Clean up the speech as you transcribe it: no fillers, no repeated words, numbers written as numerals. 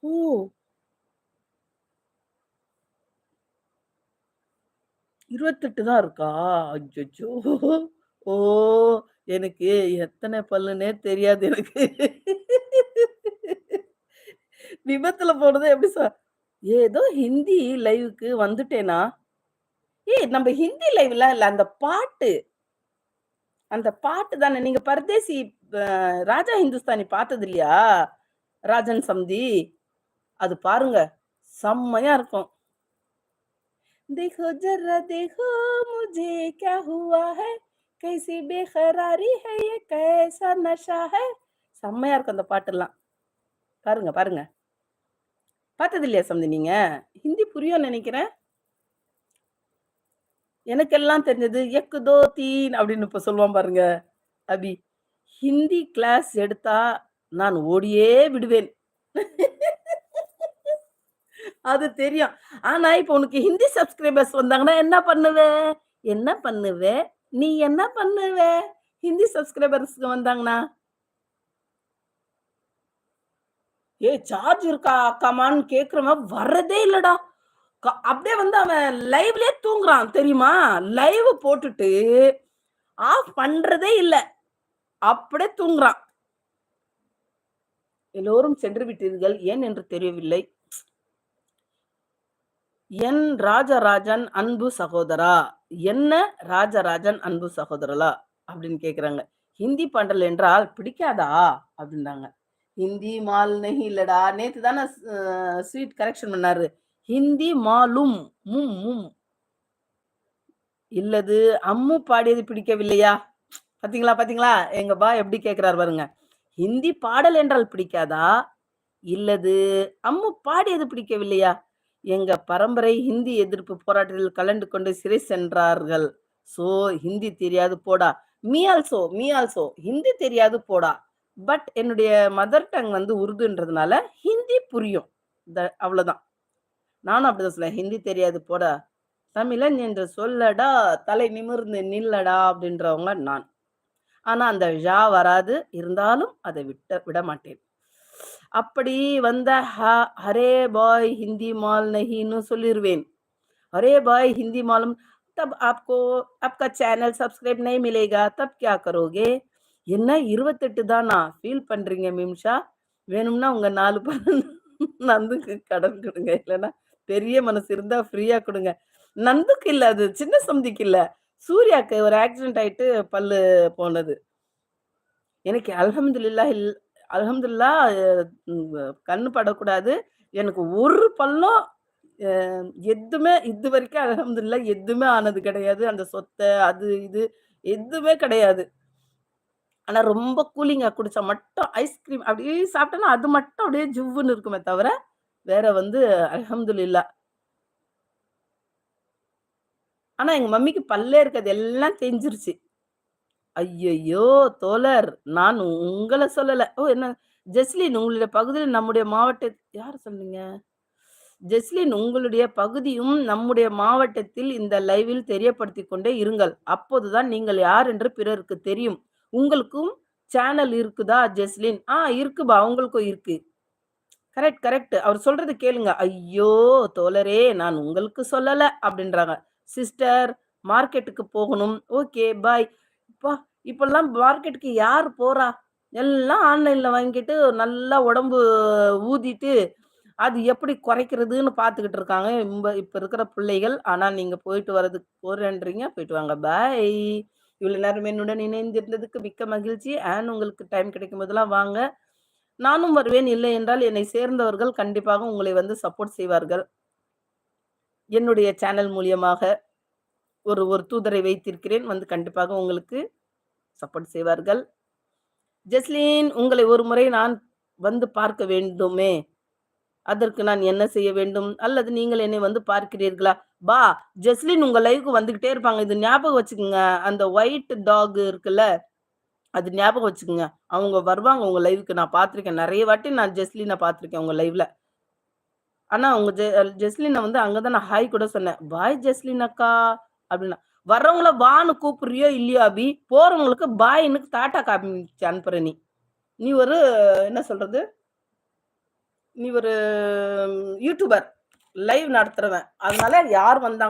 ஓ! 28 தான் இருக்கா? அச்சச்சோ! ஓ! எனக்கு எத்தன பல்லுன்னே தெரியாது எனக்கு. விபத்துல போனது எப்படி ஏதோ ஹிந்தி லைவ்‌க்கு வந்துட்டேனா? நம்ம ஹிந்தி லைவ்லாம் இல்ல. அந்த பாட்டு தானே. நீங்க பரதேசி அ ராஜா ஹிந்துஸ்தானி பார்த்தது இல்லையா? ராஜன் சம்தி. அது பாருங்க. செம்மையா இருக்கும். देखो जरा देखो मुझे क्या हुआ है कैसी बेकरारी है ये कैसा नशा है செம்மையா இருக்கும் அந்த பாட்டெல்லாம். பாருங்க, பாருங்க. பார்த்தது இல்லையா சம்தி நீங்க? ஹிந்தி புரியும்னு நெனைக்கிறேன். எனக்கெல்லாம் தெரிஞ்சது எக் தோ தீன் அப்படின்னு இப்ப சொல்லுவான் பாருங்க. அபி. ஹிந்தி கிளாஸ் எடுத்தா நான் ஓடியே விடுவேன். அது தெரியும். ஆனா, இப்ப உனக்கு ஹிந்தி சப்ஸ்கிரைபர்ஸ் வந்தாங்கன்னா என்ன பண்ணுவ? என்ன பண்ணுவ? நீ என்ன பண்ணுவ? ஹிந்தி சப்ஸ்கிரைபர்ஸ்க்கு வந்தாங்கன்னா? "ஏய் சார்ஜ் இருக்கா அக்காமான்னு" கேட்கிறவன் வர்றதே இல்லடா. அப்படியே வந்து அவன் லைவ்லயே தூங்குறான் தெரியுமா? லைவ் போட்டுட்டு ஆஃப் பண்றதே இல்ல. அப்படியே தூங்குறான். எல்லோரும் சென்று விட்டீர்கள். ஏன் என்று தெரியவில்லை. என் ராஜராஜன் அன்பு சகோதரா, என்ன ராஜராஜன் அன்பு சகோதரலா அப்படின்னு கேட்குறாங்க. ஹிந்தி பாடல் என்றால் பிடிக்காதா? அப்படின்னாங்க. ஹிந்தி மால் நஹி இல்லடா. நேத்து தானே ஸ்வீட் கரெக்ஷன் பண்ணாரு. ஹிந்தி மாலும் மும் மும் இல்லது அம்மு பாடியது பிடிக்கவில்லையா? பாத்தீங்களா, பாத்தீங்களா? எங்க எப்படி கேட்கிறாரு பாருங்க. ஹிந்தி பாடல் என்றால் பிடிக்காதா? இல்லது அம்மு பாடியது பிடிக்கவில்லையா? எங்க பரம்பரை ஹிந்தி எதிர்ப்பு போராட்டத்தில் கலந்து கொண்டு சிறை சென்றார்கள். சோ ஹிந்தி தெரியாது போடா. மீ ஆல்சோ ஹிந்தி தெரியாது போடா. பட் என்னுடைய மதர் டங் வந்து உருதுன்றதுனால ஹிந்தி புரியும். அவ்வளவுதான். நானும் அப்படிதான் சொல்லுவேன். ஹிந்தி தெரியாது போடா. தமிழன் என்று சொல்லடா, தலை நிமிர்ந்து நில்லடா அப்படின்றவங்க நான். ஆனா அந்த ழ வராது. இருந்தாலும் அதை விட மாட்டேன். அப்படி வந்த ஹரே பாய் ஹிந்தி மால் நஹின்னு சொல்லிருவேன். அரே பாய் ஹிந்தி மாலும் तब आपको आपका चैनल सब्सक्राइब नहीं मिलेगा तब क्या करोगे? என்ன 28 தானா? ஃபீல் பண்றீங்க மிம்ஷா? வேணும்னா உங்க 4 நந்துக்கு கடன் குடுங்க. இல்லன்னா பெரிய மனசு இருந்தா ஃப்ரீயா குடுங்க. நந்துக்கு இல்ல அது. சின்ன சந்திக்கு இல்ல. சூர்யாக்கு ஒரு ஆக்சிடென்ட் ஆயிட்டு பல்லு போனது. எனக்கு அல்ஹம்துலில்லாஹ் கண்ணு படக்கூடாது. எனக்கு ஒரு பல்லும் அ எதுவுமே இதுவரைக்கும் அல்ஹம்துலில்லாஹ் எதுவுமே ஆனது கிடையாது. அந்த சொத்த அது இது எதுவுமே கிடையாது. ஆனா ரொம்ப கூலிங்கா குடிச்சா மட்டும் ஐஸ்கிரீம் அப்படியே சாப்பிட்டேன்னா, அது மட்டும் அப்படியே ஜிவ்வுன்னு இருக்குமே தவிர, வேற வந்து அல்ஹம்துலில்லாஹ். ஆனா எங்க மம்மிக்கு பல்லே இருக்காது. எல்லாம் தேஞ்சிருச்சு. ஐயய்யோ! தோழர் நான் உங்கள சொல்லல. ஓ! என்ன ஜெஸ்லின் உங்களுடைய பகுதியில் நம்முடைய யார சொன்னீங்க? ஜெஸ்லின் உங்களுடைய பகுதியும் நம்முடைய மாவட்டத்தில் இந்த லைவில் தெரியப்படுத்திக் கொண்டே இருங்கள். அப்போதுதான் நீங்கள் யார் என்று பிறருக்கு தெரியும். உங்களுக்கும் சேனல் இருக்குதா ஜெஸ்லின்? இருக்குப்பா. உங்களுக்கும் இருக்கு. Correct, correct. அவர் சொல்றத கேளுங்க. ஐயோ! தோழரே நான் உங்களுக்கு சொல்லல அப்படின்றாங்க. சிஸ்டர் மார்க்கெட்டுக்கு போகணும். Okay bye. அப்பா! இப்பல்லாம் மார்க்கெட்டுக்கு யார் போறா? எல்லாம் ஆன்லைன்ல வாங்கிட்டு நல்லா உடம்பு ஊதிட்டு, அது எப்படி குறைக்கிறதுன்னு பார்த்துக்கிட்டு இருக்காங்க. இப்ப இருக்கிற பிள்ளைகள். ஆனா நீங்க போயிட்டு வரதுக்கு போறேன்றீங்க. போயிட்டு வாங்க. பாய். இவ்வளவு நேரம் என்னுடன் இணைந்திருந்ததுக்கு மிக்க மகிழ்ச்சி. உங்களுக்கு டைம் கிடைக்கும் போதெல்லாம் வாங்க. நானும் வருவேன். இல்லை என்றால் என்னை சேர்ந்தவர்கள் கண்டிப்பாக உங்களை வந்து சப்போர்ட் செய்வார்கள். என்னுடைய சேனல் மூலியமாக ஒரு தூதரை வைத்திருக்கிறேன். வந்து கண்டிப்பாக உங்களுக்கு சப்போர்ட் செய்வார்கள். ஜெஸ்லின் உங்களை ஒரு முறை நான் வந்து பார்க்க வேண்டுமே! அதற்கு நான் என்ன செய்ய வேண்டும்? அல்லது நீங்கள் என்னை வந்து பார்க்கிறீர்களா? ஜெஸ்லின் உங்க லைவ்‌க்கு வந்துகிட்டே இருப்பாங்க. இது ஞாபகம் வச்சுக்கங்க. அந்த ஒயிட் டாக் இருக்குல்ல, அது ஞாபகம் வச்சுக்கங்க. அவங்க வருவாங்க உங்க லைவ்‌க்கு. நான் பார்த்துருக்கேன். நெறைய வாட்டி நான் ஜெஸ்லின பார்த்துருக்கேன் உங்க லைவ்‌ல. ஆனா உங்க ஜெஸ்லின வந்து அங்க தான் நான் ஹாய் கூட சொன்னேன். "பாய் ஜெஸ்லின் அக்கா" அப்டின்னா. வர்றவங்கள வான்னு கூப்பிடுறியோ இல்லையோ அபி, போறவங்களுக்கு பாய்ன்னு டாட்டா காமிச்சு அனுப்புற நீ. நீ ஒரு என்ன சொல்றது? நீ ஒரு யூடியூபர். லைவ் நடத்துறவன். அதனால யார் வந்தாங்களோ